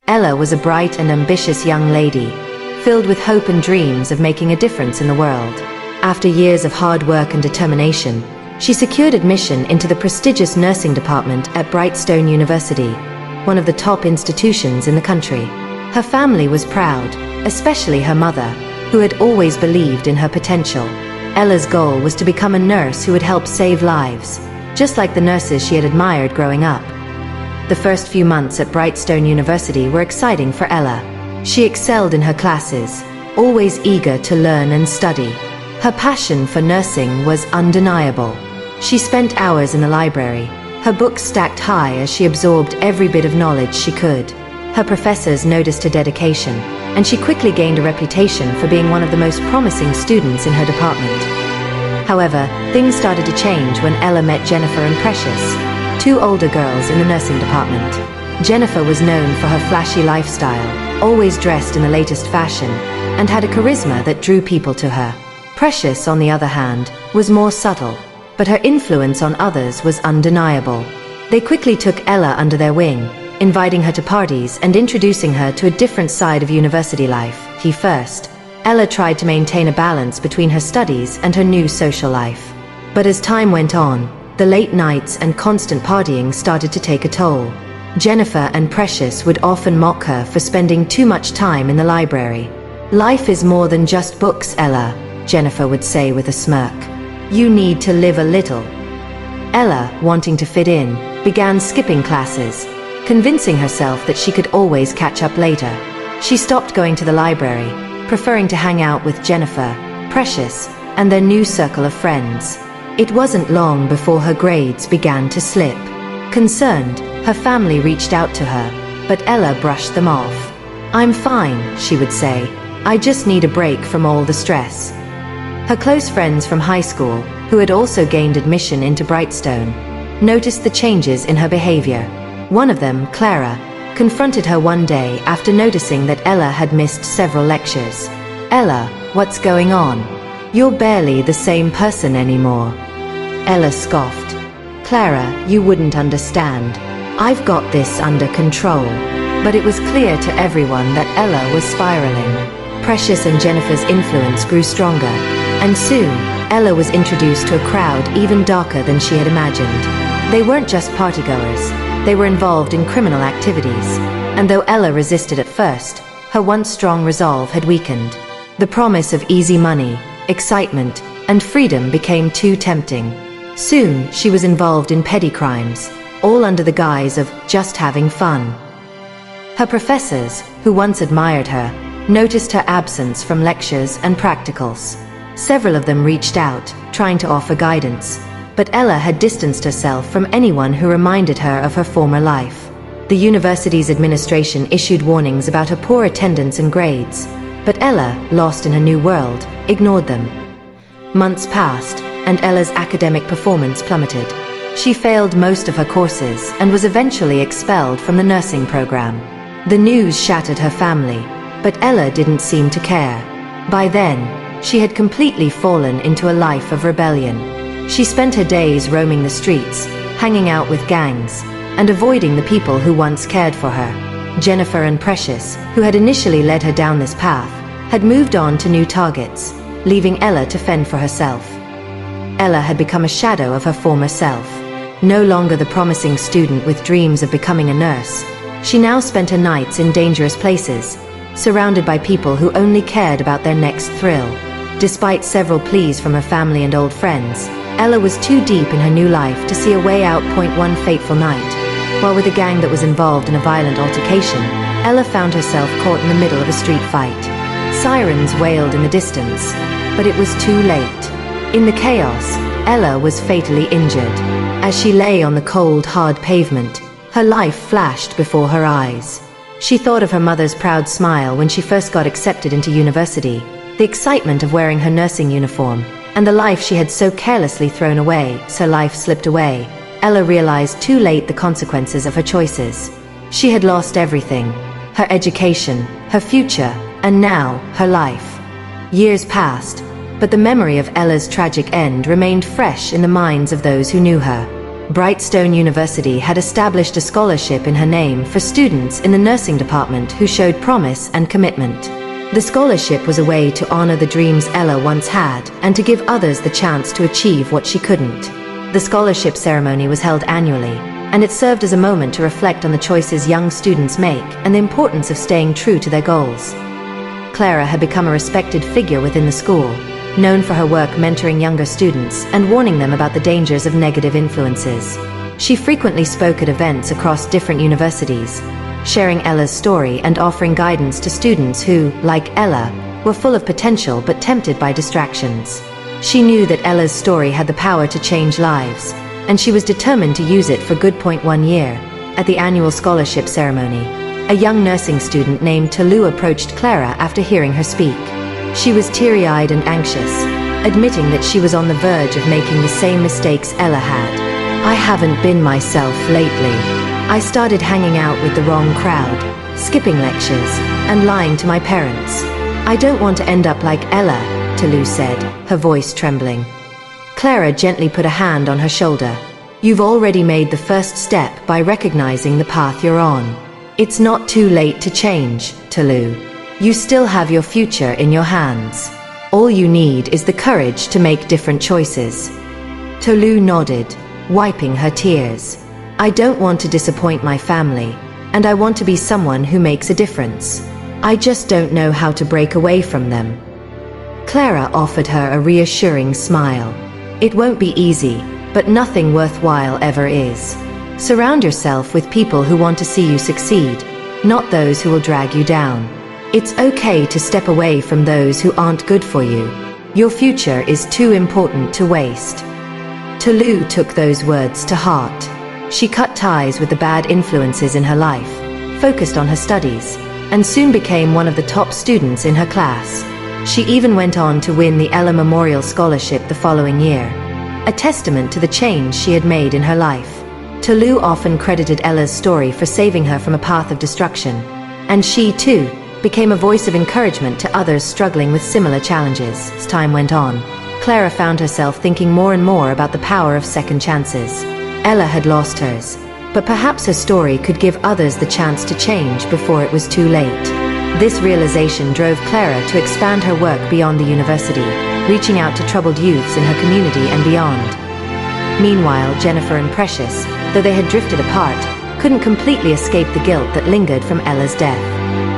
Ella was a bright and ambitious young lady, filled with hope and dreams of making a difference in the world. After years of hard work and determination, she secured admission into the prestigious nursing department at Brightstone University, one of the top institutions in the country. Her family was proud, especially her mother, who had always believed in her potential. Ella's goal was to become a nurse who would help save lives, just like the nurses she had admired growing up. The first few months at Brightstone University were exciting for Ella. She excelled in her classes, always eager to learn and study. Her passion for nursing was undeniable. She spent hours in the library, her books stacked high as she absorbed every bit of knowledge she could. Her professors noticed her dedication, and she quickly gained a reputation for being one of the most promising students in her department. However, things started to change when Ella met Jennifer and Precious, two older girls in the nursing department. Jennifer was known for her flashy lifestyle, always dressed in the latest fashion, and had a charisma that drew people to her. Precious, on the other hand, was more subtle, but her influence on others was undeniable. They quickly took Ella under their wing, inviting her to parties and introducing her to a different side of university life. First, Ella tried to maintain a balance between her studies and her new social life. But as time went on, the late nights and constant partying started to take a toll. Jennifer and Precious would often mock her for spending too much time in the library. "Life is more than just books, Ella," Jennifer would say with a smirk. "You need to live a little." Ella, wanting to fit in, began skipping classes, convincing herself that she could always catch up later. She stopped going to the library, preferring to hang out with Jennifer, Precious, and their new circle of friends. It wasn't long before her grades began to slip. Concerned, her family reached out to her, but Ella brushed them off. "I'm fine," she would say. "I just need a break from all the stress." Her close friends from high school, who had also gained admission into Brightstone, noticed the changes in her behavior. One of them, Clara, confronted her one day after noticing that Ella had missed several lectures. "Ella, what's going on? You're barely the same person anymore." Ella scoffed. "Clara, you wouldn't understand. I've got this under control." But it was clear to everyone that Ella was spiraling. Precious and Jennifer's influence grew stronger, and soon, Ella was introduced to a crowd even darker than she had imagined. They weren't just partygoers. They were involved in criminal activities, and though Ella resisted at first, her once strong resolve had weakened. The promise of easy money, excitement, and freedom became too tempting. Soon, she was involved in petty crimes, all under the guise of just having fun. Her professors, who once admired her, noticed her absence from lectures and practicals. Several of them reached out, trying to offer guidance, but Ella had distanced herself from anyone who reminded her of her former life. The university's administration issued warnings about her poor attendance and grades, but Ella, lost in her new world, ignored them. Months passed, and Ella's academic performance plummeted. She failed most of her courses and was eventually expelled from the nursing program. The news shattered her family, but Ella didn't seem to care. By then, she had completely fallen into a life of rebellion. She spent her days roaming the streets, hanging out with gangs, and avoiding the people who once cared for her. Jennifer and Precious, who had initially led her down this path, had moved on to new targets, leaving Ella to fend for herself. Ella had become a shadow of her former self. No longer the promising student with dreams of becoming a nurse, she now spent her nights in dangerous places, surrounded by people who only cared about their next thrill. Despite several pleas from her family and old friends, Ella was too deep in her new life to see a way out. One fateful night, while with a gang that was involved in a violent altercation, Ella found herself caught in the middle of a street fight. Sirens wailed in the distance, but it was too late. In the chaos, Ella was fatally injured. As she lay on the cold, hard pavement, her life flashed before her eyes. She thought of her mother's proud smile when she first got accepted into university, the excitement of wearing her nursing uniform, and the life she had so carelessly thrown away. So life slipped away. Ella realized too late the consequences of her choices. She had lost everything: her education, her future, and now, her life. Years passed, but the memory of Ella's tragic end remained fresh in the minds of those who knew her. Brightstone University had established a scholarship in her name for students in the nursing department who showed promise and commitment. The scholarship was a way to honor the dreams Ella once had and to give others the chance to achieve what she couldn't. The scholarship ceremony was held annually, and it served as a moment to reflect on the choices young students make and the importance of staying true to their goals. Clara had become a respected figure within the school, known for her work mentoring younger students and warning them about the dangers of negative influences. She frequently spoke at events across different universities, sharing Ella's story and offering guidance to students who, like Ella, were full of potential but tempted by distractions. She knew that Ella's story had the power to change lives, and she was determined to use it for good. 1 year, at the annual scholarship ceremony, a young nursing student named Tolu approached Clara after hearing her speak. She was teary-eyed and anxious, admitting that she was on the verge of making the same mistakes Ella had. "I haven't been myself lately. I started hanging out with the wrong crowd, skipping lectures, and lying to my parents. I don't want to end up like Ella," Tolu said, her voice trembling. Clara gently put a hand on her shoulder. "You've already made the first step by recognizing the path you're on. It's not too late to change, Tolu. You still have your future in your hands. All you need is the courage to make different choices." Tolu nodded, wiping her tears. "I don't want to disappoint my family, and I want to be someone who makes a difference. I just don't know how to break away from them." Clara offered her a reassuring smile. "It won't be easy, but nothing worthwhile ever is. Surround yourself with people who want to see you succeed, not those who will drag you down. It's okay to step away from those who aren't good for you. Your future is too important to waste." Tolu took those words to heart. She cut ties with the bad influences in her life, focused on her studies, and soon became one of the top students in her class. She even went on to win the Ella Memorial Scholarship the following year, a testament to the change she had made in her life. Tolu often credited Ella's story for saving her from a path of destruction, and she, too, became a voice of encouragement to others struggling with similar challenges. As time went on, Clara found herself thinking more and more about the power of second chances. Ella had lost hers, but perhaps her story could give others the chance to change before it was too late. This realization drove Clara to expand her work beyond the university, reaching out to troubled youths in her community and beyond. Meanwhile, Jennifer and Precious, though they had drifted apart, couldn't completely escape the guilt that lingered from Ella's death.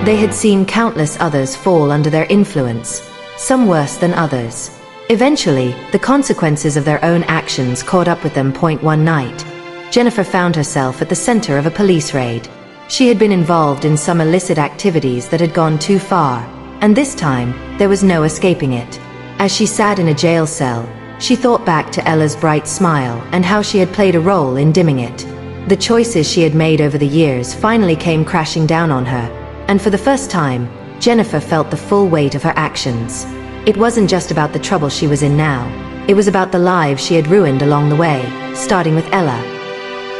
They had seen countless others fall under their influence, some worse than others. Eventually, the consequences of their own actions caught up with them. One night, Jennifer found herself at the center of a police raid. She had been involved in some illicit activities that had gone too far, and this time, there was no escaping it. As she sat in a jail cell, she thought back to Ella's bright smile and how she had played a role in dimming it. The choices she had made over the years finally came crashing down on her, and for the first time, Jennifer felt the full weight of her actions. It wasn't just about the trouble she was in now. It was about the lives she had ruined along the way, starting with Ella.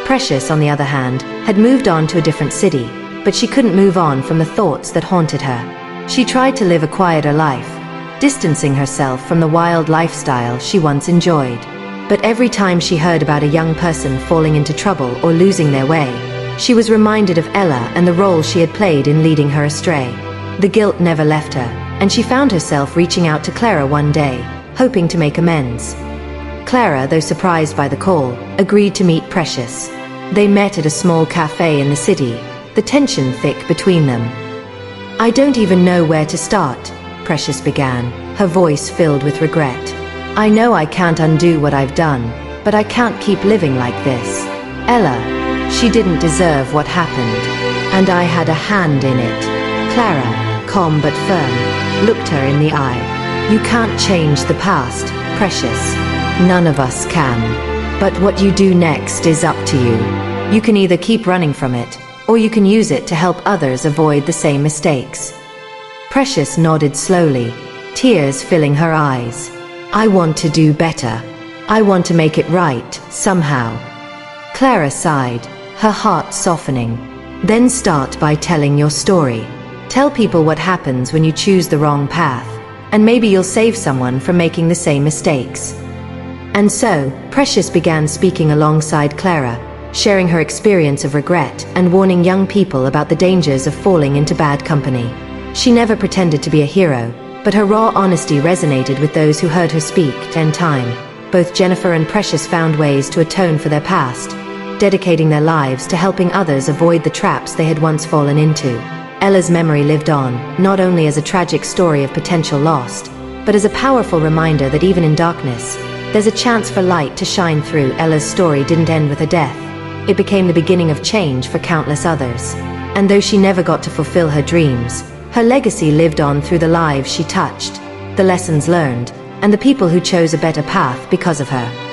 Precious, on the other hand, had moved on to a different city, but she couldn't move on from the thoughts that haunted her. She tried to live a quieter life, distancing herself from the wild lifestyle she once enjoyed. But every time she heard about a young person falling into trouble or losing their way, she was reminded of Ella and the role she had played in leading her astray. The guilt never left her, and she found herself reaching out to Clara one day, hoping to make amends. Clara, though surprised by the call, agreed to meet Precious. They met at a small cafe in the city, the tension thick between them. "I don't even know where to start," Precious began, her voice filled with regret. "I know I can't undo what I've done, but I can't keep living like this. Ella, she didn't deserve what happened, and I had a hand in it." Clara, calm but firm, looked her in the eye. "You can't change the past, Precious. None of us can. But what you do next is up to you. You can either keep running from it, or you can use it to help others avoid the same mistakes." Precious nodded slowly, tears filling her eyes. "I want to do better. I want to make it right, somehow." Clara sighed, her heart softening. "Then start by telling your story. Tell people what happens when you choose the wrong path, and maybe you'll save someone from making the same mistakes." And so, Precious began speaking alongside Clara, sharing her experience of regret and warning young people about the dangers of falling into bad company. She never pretended to be a hero, but her raw honesty resonated with those who heard her speak in time. Both Jennifer and Precious found ways to atone for their past, dedicating their lives to helping others avoid the traps they had once fallen into. Ella's memory lived on, not only as a tragic story of potential lost, but as a powerful reminder that even in darkness, there's a chance for light to shine through. Ella's story didn't end with her death. It became the beginning of change for countless others. And though she never got to fulfill her dreams, her legacy lived on through the lives she touched, the lessons learned, and the people who chose a better path because of her.